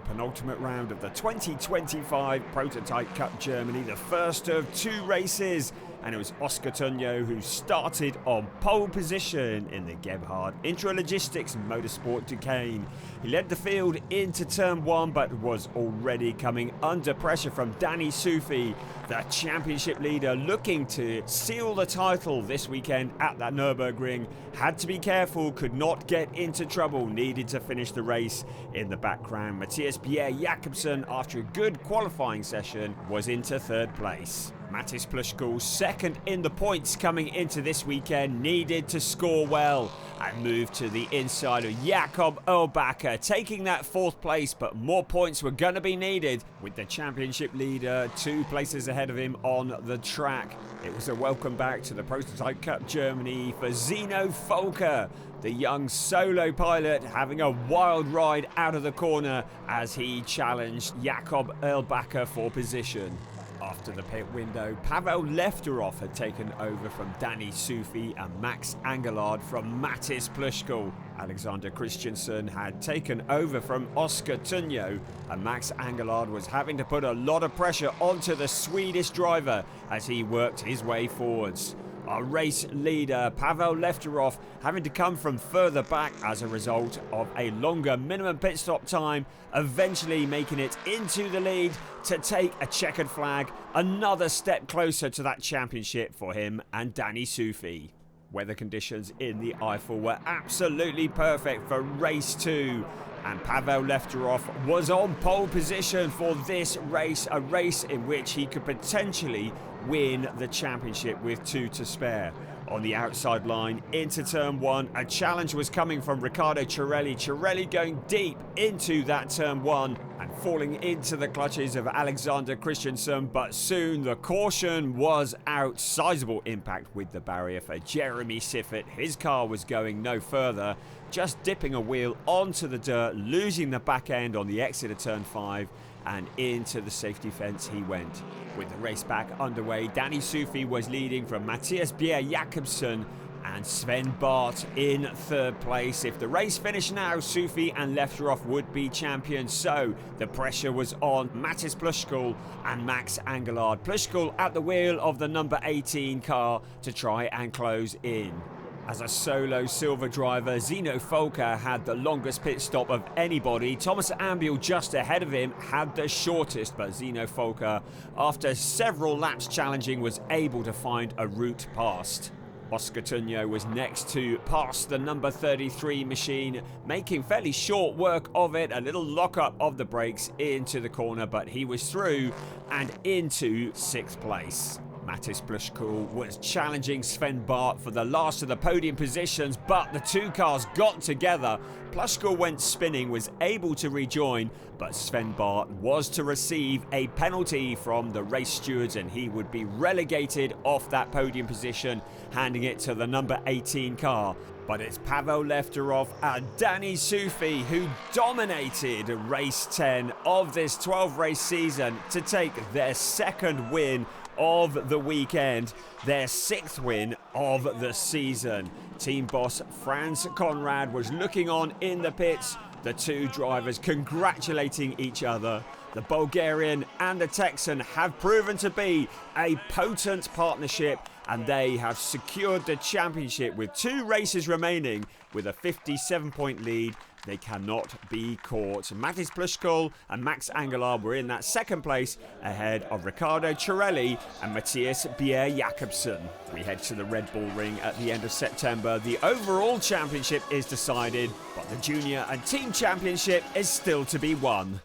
penultimate round of the 2025 Prototype Cup Germany, the first of two races, and it was Oscar Tunjo who started on pole position in the Gebhard Intralogistics Motorsport Duquesne. He led the field into turn one, but was already coming under pressure from Danny Sufi, the championship leader, looking to seal the title this weekend at that Nürburgring. Had to be careful, could not get into trouble, needed to finish the race. In the background, Matthias Pierre Jakobsen, after a good qualifying session, was into third place. Mattis Plushkul, second in the points coming into this weekend, needed to score well and move to the inside of Jakob Erlbacher, taking that fourth place, but more points were going to be needed with the championship leader 2 places ahead of him on the track. It was a welcome back to the Prototype Cup Germany for Zeno Volker, the young solo pilot, having a wild ride out of the corner as he challenged Jakob Erlbacher for position. After the pit window, Pavel Lefterov had taken over from Danny Sufi and Max Angelard from Mattis Plushkul. Alexander Christensen had taken over from Oscar Tunjo, and Max Angelard was having to put a lot of pressure onto the Swedish driver as he worked his way forwards. Our race leader, Pavel Lefterov, having to come from further back as a result of a longer minimum pit stop time, eventually making it into the lead to take a checkered flag, another step closer to that championship for him and Danny Sufi. Weather conditions in the Eifel were absolutely perfect for race 2, and Pavel Lefterov was on pole position for this race, a race in which he could potentially win the championship with 2 to spare. On the outside line into turn 1, a challenge was coming from Riccardo Cirelli. Cirelli going deep into that turn 1 and falling into the clutches of Alexander Christensen, but soon the caution was out. Sizable impact with the barrier for Jeremy Siffert. His car was going no further, just dipping a wheel onto the dirt, losing the back end on the exit of turn 5, and into the safety fence he went. With the race back underway, Danny Sufi was leading from Matthias Pierre Jakobsen and Sven Bart in third place. If the race finished now, Sufi and Lefterov would be champions, so the pressure was on Mattis Plushkul and Max Angelard. Plushkul at the wheel of the number 18 car to try and close in. As a solo silver driver, Zeno Volker had the longest pit stop of anybody. Thomas Ambiel just ahead of him had the shortest, but Zeno Volker, after several laps challenging, was able to find a route past. Oscar Tunjo was next to pass the number 33 machine, making fairly short work of it, a little lock-up of the brakes into the corner, but he was through and into 6th place. Mattis Plushkul was challenging Sven Bart for the last of the podium positions, but the 2 cars got together. Plushkul went spinning, was able to rejoin, but Sven Bart was to receive a penalty from the race stewards and he would be relegated off that podium position, handing it to the number 18 car. But it's Pavel Lefterov and Danny Sufi who dominated race 10 of this 12-race season to take their 2nd win of the weekend, their 6th win of the season. Team boss Franz Conrad was looking on in the pits, the 2 drivers congratulating each other. The Bulgarian and the Texan have proven to be a potent partnership, and they have secured the championship with 2 races remaining. With a 57-point lead, they cannot be caught. Mattis Plushkul and Max Angelard were in that 2nd place ahead of Riccardo Cirelli and Matthias Pierre Jakobsen. We head to the Red Bull Ring at the end of September. The overall championship is decided, but the junior and team championship is still to be won.